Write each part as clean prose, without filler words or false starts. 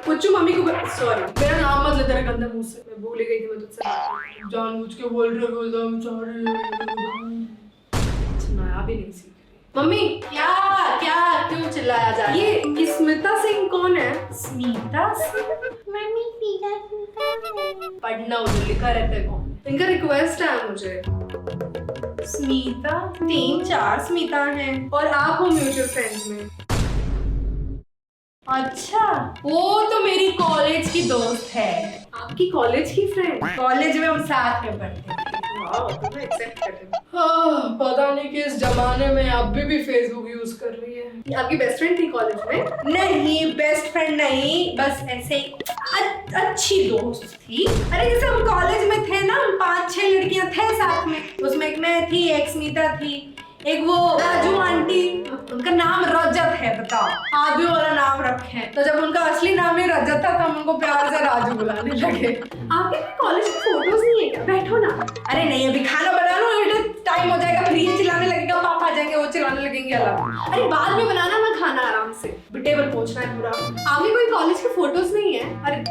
पुच्चू mummy को sorry मेरा नाम मत ले तेरे गंदे मुंह से, मैं भूल ही गई थी मैं तुझसे बात जानबूझ के बोल रही हूँ सुनाया भी नहीं सीख रही। मम्मी क्या क्या क्यों चिल्लाया जा रहा है? ये स्मिता सिंह कौन है? स्मिता सिंह मम्मी स्मिता पढ़ना उधर लिखा रहता है कौन? इनका रिक्वेस्ट है मुझे। स्मिता 3-4 स्मिता हैं और आप हो म्यूचुअल फ्रेंड्स में। अच्छा वो तो मेरी कॉलेज की दोस्त है। आपकी कॉलेज की फ्रेंड? कॉलेज में हम साथ में पढ़ते थे। पता नहीं किस जमाने में आप भी फेसबुक यूज कर रही है। आपकी बेस्ट फ्रेंड थी कॉलेज में? नहीं बेस्ट फ्रेंड नहीं, बस ऐसे अच्छी दोस्त थी। अरे जैसे हम कॉलेज में थे ना, 5-6 लड़कियां थे साथ में, उसमें एक मैं थी, एक स्मिता थी, एक वो राजू आंटी, उनका नाम रजत है, बताओ आदमी वाला नाम रखे हैं। तो जब उनका असली नाम ही रजत था तो हम उनको प्यार से राजू बुलाने लगे। आपके कॉलेज की फोटोज नहीं है क्या? बैठो ना। अरे नहीं अभी खाना बना लो, टाइम हो जाएगा, फिर ये चिल्लाने लगेगा, पापा आ जाएंगे, वो चिल्लाने लगेंगे अलग। अरे बाद में बनाना ना खाना आराम से, टेबल पोंछना है पूरा। आपके कोई कॉलेज के फोटोज नहीं है? अरे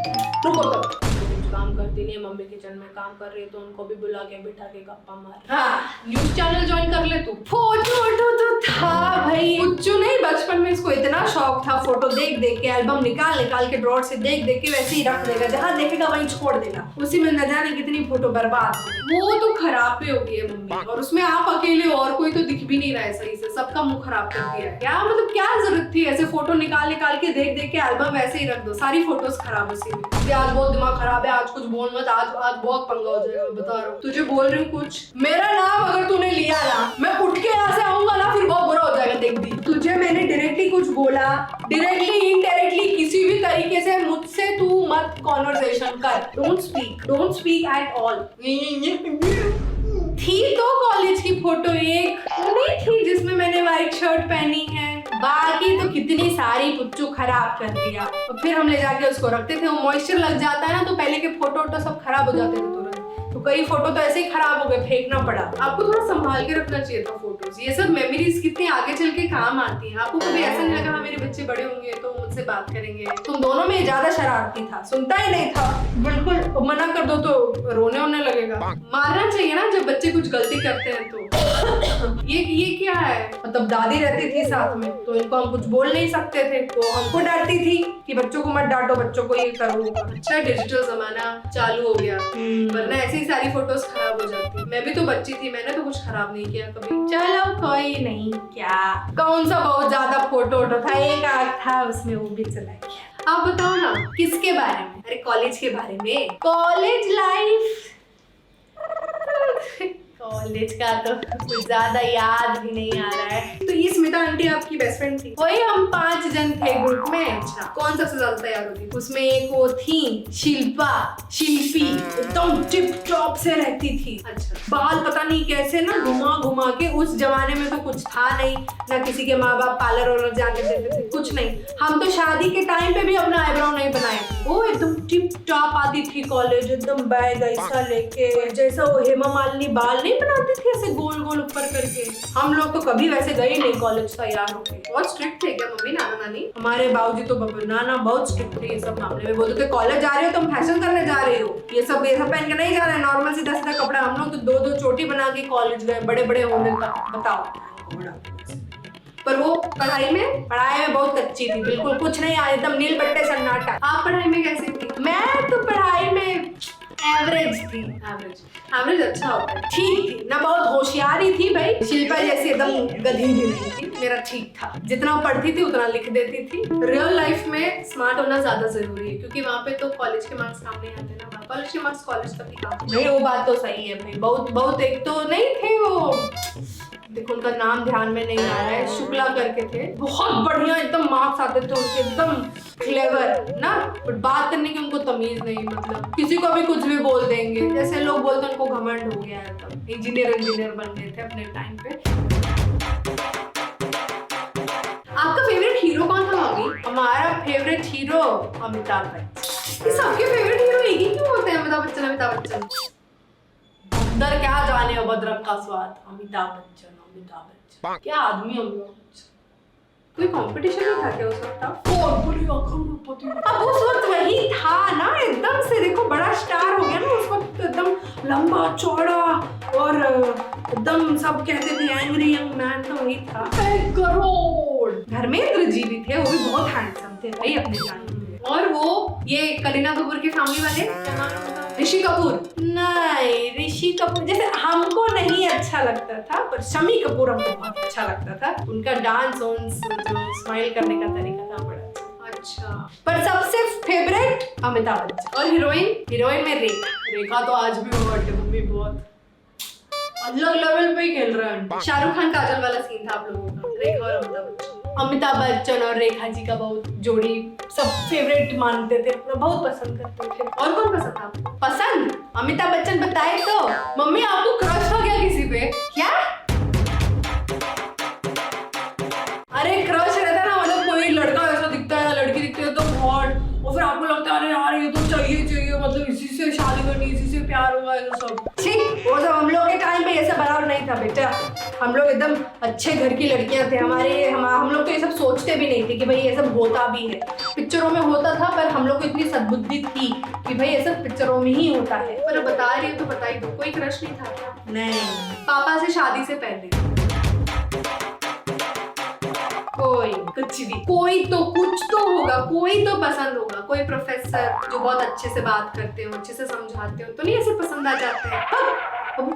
रुको तो काम करती नहीं है, मम्मी किचन में काम कर रही है तो उनको भी बुला के बिठा के गप्पा मार। हाँ न्यूज चैनल ज्वाइन कर ले तू। फोटो तो था भाई, कुछ नहीं, बचपन में इसको इतना शौक था फोटो देख देख के, एल्बम निकाल के ड्रॉर से देख देख के वैसे ही रख देगा, जहाँ देखेगा वहीं छोड़ देगा, उसी में न जाने कितनी फोटो बर्बाद। वो तो खराब भी हो गई है मम्मी, और उसमें आप अकेले, और कोई तो दिख भी नहीं रहा है सही से, सबका मुंह खराब कर दिया। क्या मतलब क्या जरूरत थी ऐसे फोटो निकाल के देख देख के एल्बम वैसे ही रख दो, सारी फोटोज खराब उसी में। आज बहुत दिमाग खराब है, आज कुछ बोल मत, आज बहुत पंगा हो जाएगा, बता रहा हूँ तुझे, बोल रही हूँ कुछ। मेरा नाम अगर तूने लिया ना, मैं उठ के यहाँ से आऊंगा ना, फिर बहुत बुरा हो जाएगा, देख दी। तुझे मैंने डायरेक्टली कुछ बोला, डायरेक्टली इनडायरेक्टली किसी भी तरीके से मुझसे तू मत कॉन्वर्सेशन कर। Don't speak at all. थी तो कॉलेज की फोटो एक नहीं थी जिसमें मैंने व्हाइट शर्ट पहनी है, बाकी तो कितनी सारी पुच्चू खराब कर दिया। और फिर हम ले जाके उसको रखते थे, वो मॉइस्चर लग जाता है ना, तो पहले के फोटो सब खराब हो जाते थे तुरंत, तो कई फोटो तो ऐसे ही खराब हो गए, फेंकना पड़ा। आपको थोड़ा संभाल के रखना चाहिए था फोटोज, ये सब मेमोरीज कितनी आगे चल के काम आती हैं। आपको कभी ऐसा नहीं लगा मेरे बच्चे बड़े होंगे तो मुझसे बात करेंगे? तुम दोनों में ज्यादा शरारती था, सुनता ही नहीं था बिल्कुल, मना कर दो तो रोने होने लगेगा। मारना चाहिए ना जब बच्चे कुछ गलती करते हैं तो। ये क्या है? मतलब दादी रहती थी साथ में तो इनको हम कुछ बोल नहीं सकते थे, तो हमको डांटती थी कि बच्चों को मत डांटो, बच्चों को ये करो। अच्छा डिजिटल जमाना चालू हो गया, वरना ऐसे ही सारी फोटोज खराब हो जाती। मैं भी तो बच्ची थी, मैंने तो कुछ खराब नहीं किया कभी। चलो कोई नहीं, क्या कौन सा बहुत ज्यादा फोटो था, एक आग था उसमें, वो भी चला गया। आप बताओ ना किसके बारे में? अरे कॉलेज के बारे में, कॉलेज लाइफ। कॉलेज का तो कुछ ज्यादा याद भी नहीं आ रहा है। तो ये स्मिता आंटी आपकी बेस्ट फ्रेंड थी? वही हम 5 जन थे ग्रुप में। अच्छा कौन सबसे ज्यादा तैयार होती? उसमें एक वो थी शिल्पी, एकदम टिप टॉप से रहती थी। अच्छा बाल पता नहीं कैसे ना घुमा के, उस जमाने में तो कुछ था नहीं ना, किसी के माँ बाप पार्लर वालर जाके देते थे, कुछ नहीं। हम तो शादी के टाइम पे भी अपना आईब्रो नहीं बनाए। वो एकदम टिप टॉप आती थी कॉलेज, एकदम बैग ऐसा लेके, जैसा वो हेमा मालिनी बाल बनाती थी ऐसे गोल गोल ऊपर करके। हम लोग तो कभी वैसे गए नहीं कॉलेज तैयार होके। बहुत स्ट्रिक्ट थे क्या मम्मी नानी? हमारे बाबूजी तो नाना बहुत स्ट्रिक्ट थे ये सब मामले में, बोलते थे कॉलेज जा रहे हो तुम फैशन करने जा रहे हो, ये सब पहन के नहीं जा रहे, नॉर्मल सीधा सीधा कपड़ा। हम लोग तो 2-2 चोटी बना के कॉलेज गए, बड़े होने तक, बताओ। पर वो पढ़ाई में बहुत अच्छी थी, बिल्कुल कुछ नहीं आया, एकदम नील बट्टे सन्नाटा। आप पढ़ाई में कैसी थी? मैं तो पढ़ाई में एवरेज थी। एवरेज अच्छा होता है, ठीक थी ना, बहुत होशियारी थी भाई, शिल्पा जैसी एकदम गधी भी नहीं थी। मेरा ठीक था, जितना पढ़ती थी उतना लिख देती थी। रियल लाइफ में स्मार्ट होना ज्यादा जरूरी है, क्योंकि वहाँ पे तो कॉलेज के मार्क्स काम नहीं आते ना, कॉलेज के मार्क्स कॉलेज तक ही काम। नहीं वो बात तो सही है भाई, बहुत एक तो नहीं थे वो, देखो उनका नाम ध्यान में नहीं आ रहा है, शुक्ला करके थे, बहुत बढ़िया एकदम मार्क्स आते थे उनके, एकदम क्लेवर ना, बट बात करने की उनको तमीज नहीं, मतलब किसी को भी कुछ भी बोल देंगे, जैसे लोग बोलते हैं उनको घमंड हो गया है, तब इंजीनियर बन गए थे अपने टाइम पे। आपका फेवरेट हीरो कौन था मम्मी? हमारा फेवरेट हीरो अमिताभ बच्चन। सबके फेवरेट हीरो एक ही क्यों होते हैं? अमिताभ बच्चन अंदर क्या जाने अभद्रक का स्वाद। अमिताभ बच्चन क्या आदमी हम लोग, कोई कंपटीशन नहीं था क्या उस वक्त? अब उस वक्त वही था ना, एकदम से देखो बड़ा स्टार हो गया ना उस वक्त, एकदम लंबा चौड़ा और एकदम सब कहते थे एंग्री यंग मैन, तो वही था। 1 करोड़। धर्मेंद्र जी भी थे, वो भी बहुत हैंडसम थे भाई अपने जान में। और वो ये करीना कपूर की फैमिली वाले, क्या नाम है उनका? ऋषि कपूर। नहीं, ऋषि कपूर जैसे हमको नहीं अच्छा लगता था, पर शम्मी कपूर हमको बहुत अच्छा लगता था। उनका डांस जो स्माइल करने का तरीका था बड़ा अच्छा। पर सबसे फेवरेट अमिताभ बच्चन। और हीरोइन में रेखा तो आज भी हॉट है, मम्मी बहुत अलग लेवल पे खेल रहे हैं। शाहरुख खान काजल वाला सीन था आप लोगों का, रेखा और अमिताभ बच्चन और रेखा जी का बहुत जोड़ी सब फेवरेट मानते थे, बहुत पसंद करते थे। और कौन पसंद था आपको? पसंद अमिताभ बच्चन बताए तो। मम्मी आपको क्रश हो गया किसी पे क्या? अरे क्रश रहता ना, मतलब कोई लड़का ऐसा दिखता है, लड़की दिखती है तो हॉट, और फिर आपको लगता है अरे यार ये तो चाहिए, मतलब इसी से शादी करनी, इसी से प्यार होगा, ये सब ठीक। वो सब हम लोग के टाइम पे ये सब बराबर नहीं था बेटा। हम लोग एकदम अच्छे घर की लड़कियां थे, हम लोग तो ये सब सोचते भी नहीं थे कि भाई ये सब होता भी है। पिक्चरों में होता था, पर हम लोग को इतनी सद्बुद्धि थी कि भाई ये सब पिक्चरों में ही होता है। पर बता रही हो तो बता ही दो, कोई क्रश नहीं था क्या? नहीं, पापा से शादी से पहले कोई कुछ भी, कोई तो कुछ तो होगा, कोई तो पसंद होगा, कोई प्रोफेसर जो बहुत अच्छे से बात करते हो, अच्छे से समझाते हो, तो नहीं ऐसे पसंद आ जाते हैं।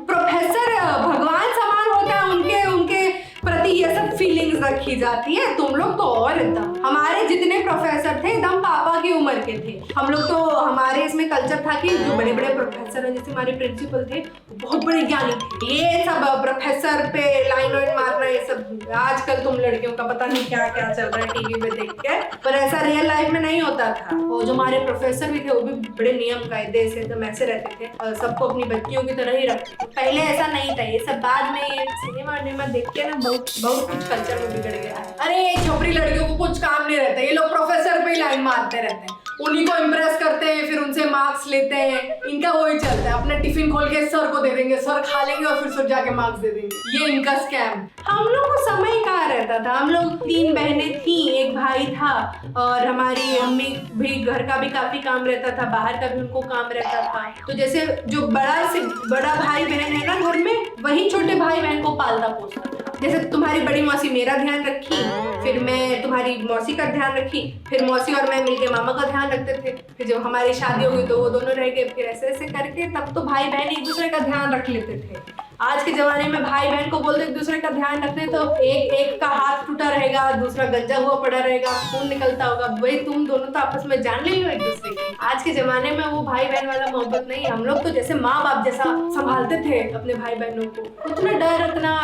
प्रोफेसर भगवान समान होता है, उनके प्रति ये सब फीलिंग्स रखी जाती है। तुम लोग तो और एकदम, हमारे जितने प्रोफेसर थे एकदम पापा की उम्र के थे। हम लोग तो, हमारे इसमें कल्चर था कि जो बड़े बड़े प्रोफेसर हैं, जैसे हमारे प्रिंसिपल थे, बहुत बड़े ज्ञानी थे। ये सब प्रोफेसर पे लाइन मारना, ये सब आजकल तुम लड़कियों का पता नहीं क्या क्या चल रहा है टीवी में देख के, पर ऐसा रियल लाइफ में नहीं होता था। वो जो हमारे प्रोफेसर भी थे वो भी बड़े नियम कायदे से एकदम ऐसे रहते थे और सबको अपनी बच्चियों की तरह ही रखते थे। पहले ऐसा नहीं था, ये सब बाद में सिनेमा देख के ना बहुत कुछ कल्चर में बिगड़ गया है। अरे छोकरी लड़कियों को कुछ काम नहीं रहता, ये लोग प्रोफेसर पे ही लाइन मारते रहते हैं, उन्हीं को इम्प्रेस करते हैं, फिर उनसे मार्क्स लेते हैं। इनका वही चलता है, अपना टिफिन खोल के सर को दे देंगे, सर खा लेंगे और फिर सर जाके मार्क्स दे देंगे। ये इनका स्कैम। हम लोग को समय कहाँ रहता था, हम लोग 3 बहनें थी, 1 भाई था, और हमारी मम्मी भी घर का भी काफी काम रहता था, बाहर का भी उनको काम रहता था। तो जैसे जो बड़ा भाई बहन है ना घर में, वही छोटे भाई बहन को पालता पोसता। जैसे तुम्हारी बड़ी मौसी मेरा ध्यान रखी, फिर मैं तुम्हारी मौसी का ध्यान रखी, फिर मौसी और मैं मिलके मामा का ध्यान रखते थे, फिर जब हमारी शादी हो गई तो वो दोनों रह गए, फिर ऐसे ऐसे करके तब तो भाई बहन एक दूसरे का ध्यान रख लेते थे। आज के जमाने में भाई बहन को बोलते एक दूसरे का ध्यान रखते तो एक का हाथ टूटा रहेगा, दूसरा गंजा हुआ पड़ा रहेगा, खून निकलता होगा। भाई तुम दोनों तो आपस में जान नहीं हो एक दूसरे की। आज के जमाने में वो भाई बहन वाला मोहब्बत नहीं। हम लोग तो जैसे माँ बाप जैसा संभालते थे अपने भाई बहनों को, उतना डर उतना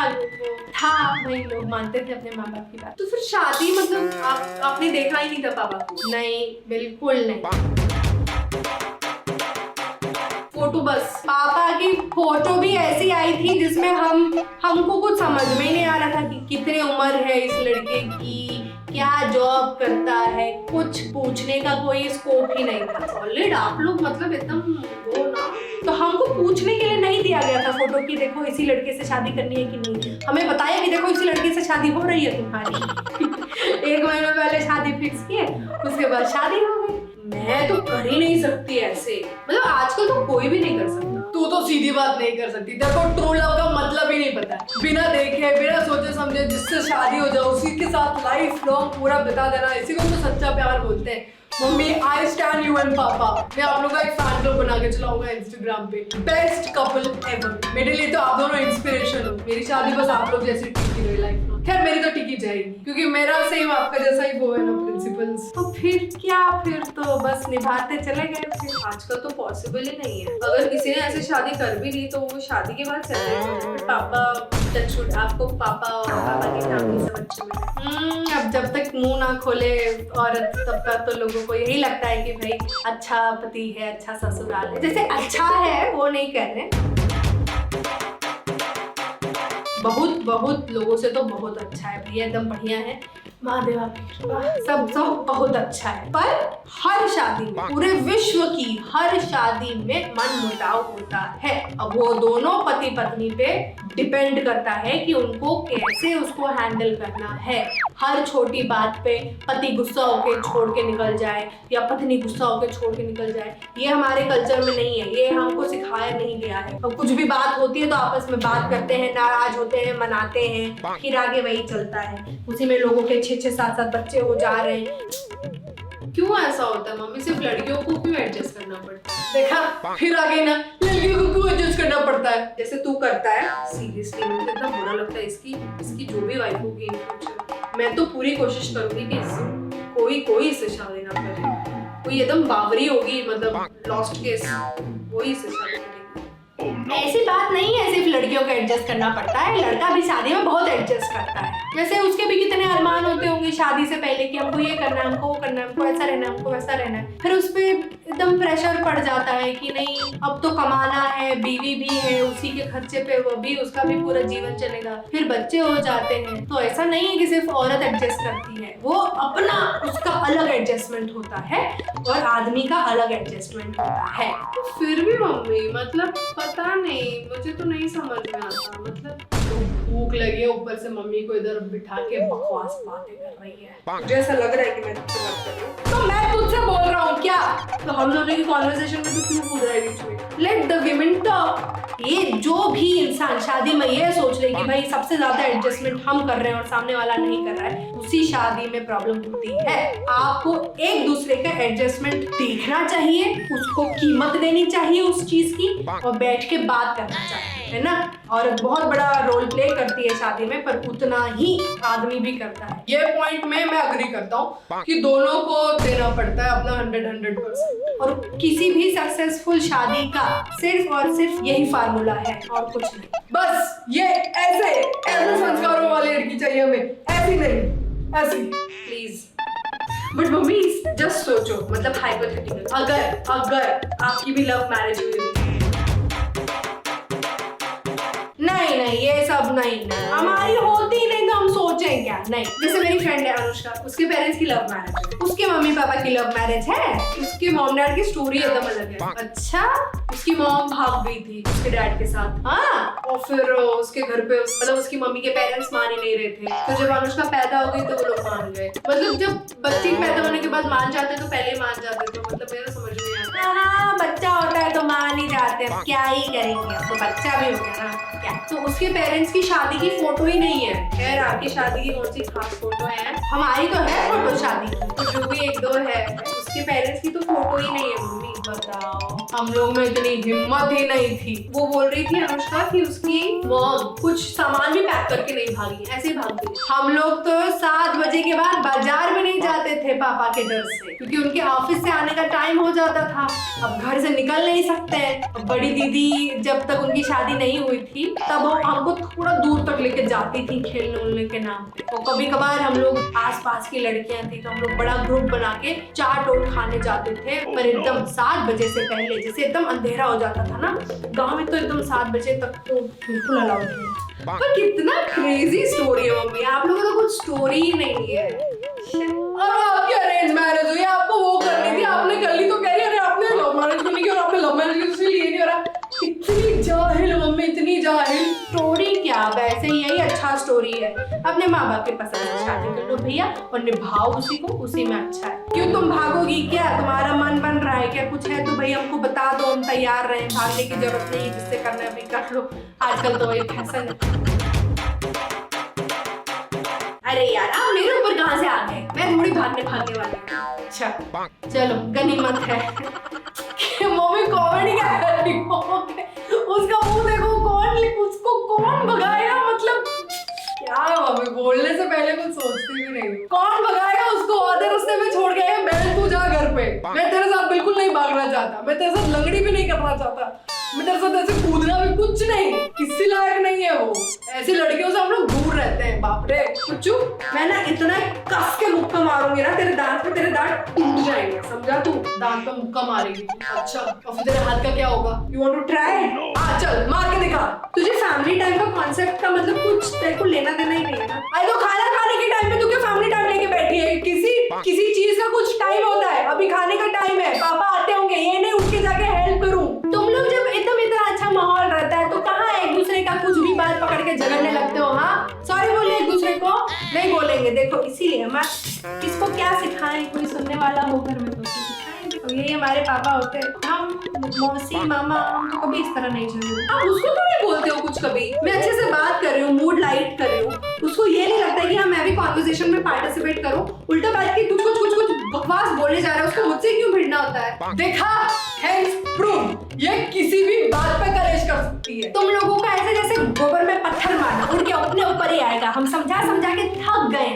था, वही लोग मानते थे अपने माँ बाप की बात। तो फिर शादी मतलब आपने देखा ही नहीं था पापा को? नहीं, बिल्कुल नहीं। फोटो, बस पापा की फोटो भी ऐसी आई थी जिसमें हमको कुछ समझ में ही नहीं आ रहा था कि कितनी उम्र है इस लड़के की, क्या जॉब करता है, कुछ पूछने का कोई स्कोप ही नहीं था। सॉलिड आप लोग, मतलब एकदम वो ना, तो हमको पूछने के लिए नहीं दिया गया था फोटो की देखो इसी लड़के से शादी करनी है कि नहीं। हमें बताया कि देखो इसी लड़के से शादी हो रही है तुम्हारी। 1 महीने पहले शादी फिक्स किए, उसके बाद शादी हो गई। मैं तो कर ही नहीं सकती ऐसे, मतलब आजकल तो कोई भी नहीं कर सकता। तू तो सीधी बात नहीं कर सकती, देखो ट्रू लव का मतलब ही नहीं पता। बिना देखे, बिना सोचे समझे जिससे शादी हो जाए उसी के साथ लाइफ लॉन्ग पूरा बिता देना, इसी को तो सच्चा प्यार बोलते हैं। Mummy I stand you and पापा। मैं आप लोगों का एक फैन क्लब बना के चलाऊंगा इंस्टाग्राम पे, बेस्ट कपल एवर। मेरे लिए तो आप दोनों इंस्पिरेशन हो। मेरी शादी बस आप लोग जैसी टिकी रही लाइफ में। खैर मेरी तो टिकी जाएगी, क्योंकि मेरा सेम आपका जैसा ही वो है ना प्रिंसिपल्स। तो फिर क्या, फिर तो बस निभाते चले गए। फिर आजकल तो पॉसिबल ही नहीं है। अगर किसी ने ऐसे शादी कर भी ली तो वो शादी के बाद चले गए। पापा टचवुड, आपको पापा और पापा की फैमिली से बच्चे मिले। अब जब तक मुंह ना खोले औरत तब तक तो लोगों को यही लगता है कि भाई अच्छा पति है, अच्छा ससुराल है। जैसे अच्छा है वो नहीं कह रहे, बहुत लोगों से तो बहुत अच्छा है भैया, एकदम बढ़िया है। महादेवा की कृपा, सब सब बहुत अच्छा है। पर हर शादी में, पूरे विश्व की हर शादी में मनमुटाव होता है। अब वो दोनों पति पत्नी पे डिपेंड करता है कि उनको कैसे उसको हैंडल करना है। हर छोटी बात पे पति गुस्सा होके छोड़ के निकल जाए या पत्नी गुस्सा होके छोड़ के निकल जाए, ये हमारे कल्चर में नहीं है, ये हमको सिखाया नहीं गया है। अब कुछ भी बात होती है तो आपस में बात करते हैं, नाराज होते हैं, मनाते हैं, फिर आगे वही चलता है। उसी में लोगों के 6-6, 7-7 बच्चे हो जा रहे हैं। क्यों ऐसा होता है मम्मी? सिर्फ लड़कियों को क्यों एडजस्ट करना पड़ता है? देखा फिर आ गई ना, लड़कियों को क्यों एडजस्ट करना पड़ता है? जैसे तू करता है, सीरियसली मुझे इतना बुरा लगता है। इसकी जो भी वाइफ होगी इन फ्यूचर, मैं तो पूरी कोशिश करूंगी कि कोई इससे शादी ना करे। कोई एकदम बावरी होगी, मतलब लॉस्ट केस, वही इससे शादी करेगी। ऐसी बात नहीं है सिर्फ लड़कियों को एडजस्ट करना पड़ता है, लड़का भी शादी में बहुत एडजस्ट करता है। जैसे उसके भी कितने अरमान होते होंगे शादी से पहले कि हमको ये करना है, हमको वो करना है, हमको ऐसा रहना है, हमको वैसा रहना है। फिर उस पर एकदम प्रेशर पड़ जाता है कि नहीं अब तो कमाना है, बीवी भी है, उसी के खर्चे पे वो भी, उसका भी पूरा जीवन चलेगा। फिर बच्चे हो जाते हैं तो ऐसा नहीं है कि सिर्फ औरत एडजस्ट करती है, वो अपना उसका अलग एडजस्टमेंट होता है और आदमी का अलग एडजस्टमेंट होता है। तो फिर भी मम्मी मतलब पता नहीं, मुझे तो नहीं समझ में आता। मतलब भूख लगी है, ऊपर से मम्मी को इधर बिठा के बकवास बातें कर रही है। मुझे ऐसा लग रहा है कि मैं तुझसे बात कर रही हूँ, तो मैं तुझसे बोल रहा हूँ क्या? तो हम दोनों की कॉन्वर्सेशन में तो क्यों पूछ रहा है बीच में? Let the women talk. ये जो भी इंसान शादी में ये सोच रहे कि भाई सबसे ज्यादा एडजस्टमेंट हम कर रहे हैं और सामने वाला नहीं कर रहा है, उसी शादी में प्रॉब्लम होती है। आपको एक दूसरे का एडजस्टमेंट देखना चाहिए, उसको कीमत देनी चाहिए उस चीज की, और बैठ के बात करना चाहिए, है ना? और बहुत बड़ा रोल प्ले करती है शादी में, पर उतना ही आदमी भी करता है। ये पॉइंट में मैं अग्री करता हूँ कि दोनों को देना पड़ता है अपना 100%। और किसी भी सक्सेसफुल शादी का सिर्फ और सिर्फ यही फार्मूला है और कुछ नहीं। बस ये ऐसे संस्कारों वाली लड़की चाहिए हमें, ऐसी नहीं, ऐसी प्लीज। बट मम्मी जस्ट सोचो, मतलब हाइपोथेटिकल, अगर आपकी भी लव मैरिज हुई, नहीं ये सब नहीं, हमारी होती नहीं तो हम सोचें क्या? नहीं, जैसे मेरी फ्रेंड है अनुष्का, उसके पेरेंट्स की लव मैरिज है, उसके मम्मी पापा की लव मैरिज है, उसके मॉम डैड की स्टोरी एकदम अलग है। अच्छा, उसकी मॉम भाग गई थी उसके डैड के साथ, हाँ, और फिर उसके घर पे मतलब उसकी मम्मी के पेरेंट्स मान ही नहीं रहे थे, तो जब अनुष्का पैदा हो गई तो वो लोग मान गए। मतलब जब बच्चे पैदा होने के बाद मान जाते तो पहले मान जाते, तो मतलब मेरा समझ नहीं आता। हाँ, बच्चा होता है तो मान ही जाते हैं, क्या ही करेंगे, तो बच्चा भी हो गया ना क्या। तो उसके पेरेंट्स की शादी की फोटो ही नहीं है। खैर आपकी शादी की कौन सी खास फोटो है, हमारी तो है फोटो शादी की, तो जो भी 1-2 है, उसके पेरेंट्स की तो फोटो ही नहीं है। मम्मी बताओ, हम लोग में इतनी हिम्मत ही नहीं थी। वो बोल रही थी अनुष्का कि उसकी मॉम कुछ सामान भी पैक करके नहीं भागी, ऐसे ही भाग गई। हम लोग तो 7 बजे के बाद बाजार में नहीं जाते थे पापा के डर से, क्योंकि उनके ऑफिस से आने का टाइम हो जाता था। अब घर से निकल नहीं सकते। अब बड़ी दीदी जब तक उनकी शादी नहीं हुई थी तब वो हमको थोड़ा दूर तक लेके जाती थी खेलने उलने के नाम पे। तो कभी कभार हम लोग आसपास की लड़कियां थी तो हम लोग बड़ा ग्रुप बना के चाट ओट खाने जाते थे, पर एकदम 7 बजे से पहले, जैसे एकदम अंधेरा हो जाता था ना गांव में, तो एकदम 7 बजे तक तो बिल्कुल अलाउड नहीं। पर कितना क्रेजी स्टोरी है मम्मी, आप लोगों को कुछ स्टोरी ही नहीं है। और आपकी अरेंज मैरिज हुई, आपको वो करनी थी, आपने कर ली, तो कह रही अरे आपने लव मैरिज क्यों नहीं किया, और आपने लव मैरिज इसलिए नहीं हो रहा। इतनी जाहिल मम्मी, इतनी जाहिल। स्टोरी क्या, वैसे यही अच्छा स्टोरी है, अपने माँ बाप के पसंद से शादी कर लो भैया और निभाओ उसी को, उसी में अच्छा है। क्यों तुम भागोगी क्या, तुम्हारा मन बन रहा है क्या, कुछ है तो भाई हमको बता दो, हम तैयार रहे, भागने की जरूरत नहीं, जिससे करना है भाई कर लो, आजकल तो वही फैशन है। अरे यार आप मेरे ऊपर कहाँ से आ गए, मैं थोड़ी भागने वाली हूँ। अच्छा चलो गनीमत है। मम्मी कॉमेडी क्या कर रही हो, उसका मुंह देखो, उसको कौन भगाएगा, मतलब क्या मम्मी बोलने से पहले कुछ सोचती भी नहीं, कौन भगाएगा उसको, आधे रास्ते में छोड़ के बैठ तू जा घर पे। मैं तेरे साथ बिल्कुल नहीं भागना चाहता, मैं तेरे साथ लंगड़ी भी नहीं करना चाहता, मैं तेरे साथ ऐसे कूदना भी कुछ नहीं, किसी लायक नहीं है वो। ऐसी लड़कियों से हम लोग दूर रहते हैं। बाप रे कुछ, मैं ना इतना कस के मुक्का मारूंगी ना तेरे दांत पे, तेरे दांत टूट जाएंगे, समझा तू, दांत पे मुक्का मारेगी। अच्छा और फिर तेरे हाथ का क्या होगा, यू वांट टू ट्राई, आ चल मार के दिखा। तुझे फैमिली टाइम का कॉन्सेप्ट का मतलब कुछ तेरे को लेना देना ही नहीं है ना। अरे तो खाना खाने के टाइम पे तू क्या फैमिली टाइम किसी चीज का कुछ टाइम होता है, अभी खाने का टाइम है, पापा आते होंगे, ये नहीं उठ के जाके हेल्प करूं। तुम लोग जब एकदम इतना अच्छा माहौल रहता है तो कहाँ एक दूसरे का कुछ भी बात पकड़ के झगड़ने लगते हो। हाँ सॉरी बोलिए एक दूसरे को, नहीं बोलेंगे। देखो इसीलिए हम किसको क्या सिखाएं, कोई सुनने वाला हो घर में तो सिखाएंगे। तो यही हमारे पापा होते हैं, हम मौसी मामा तो कभी इस तरह नहीं चलेंगे। आप उसको तो नहीं बोलते हो कुछ कभी, मैं अच्छे से बात कर रही हूँ, मूड लाइट कर रही हूँ, उसको ये नहीं लगता कि हाँ मैं भी कॉन्वर्सेशन में पार्टिसिपेट करूँ, उल्टा बैठ के कुछ बकवास बोलने जा रहा है, उसको मुझसे क्यों भिड़ना होता है। देखा, हैंड्स प्रूव, ये किसी भी बात पे कलेश कर सकती है। तुम लोगों का ऐसे जैसे गोबर में पत्थर मारना, उड़ के अपने ऊपर ही आएगा। हम समझा समझा के थक गए,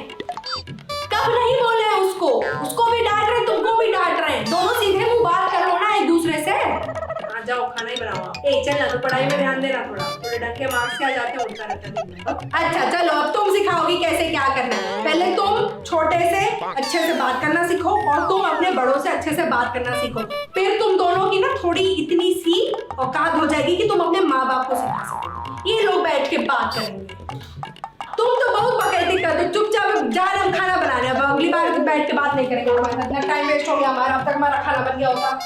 कब नहीं बोले हैं उसको भी डांट रहे हैं, तुमको भी डांट रहे हैं, दोनों सीधे मुंह बात कर लो ना एक दूसरे से। आ जाओ खाना ही बनाओ। ए चल ना, तो पढ़ाई में ध्यान देना, थोड़े ढंग के मार्क्स आ जाते हैं, उठता रहता है दिन में। अच्छा चलो अब तुम सिखाओगी कैसे क्या करना है। पहले तुम छोटे से अच्छे से बात करना सीखो और तुम अपने बड़ों से अच्छे से बात करना सीखो, फिर तुम दोनों की ना थोड़ी इतनी सी औकात हो जाएगी कि तुम अपने माँ बाप को सिखा सको। ये लोग बैठ के बात करेंगे, तुम तो बहुत बकैती करते हो, चुपचाप जा रहे हम खाना बनाने, अब अगली बार बैठ के बात नहीं करेंगे। इतना टाइम वेस्ट हो गया हमारा, अब तक हमारा खाना बन गया होता।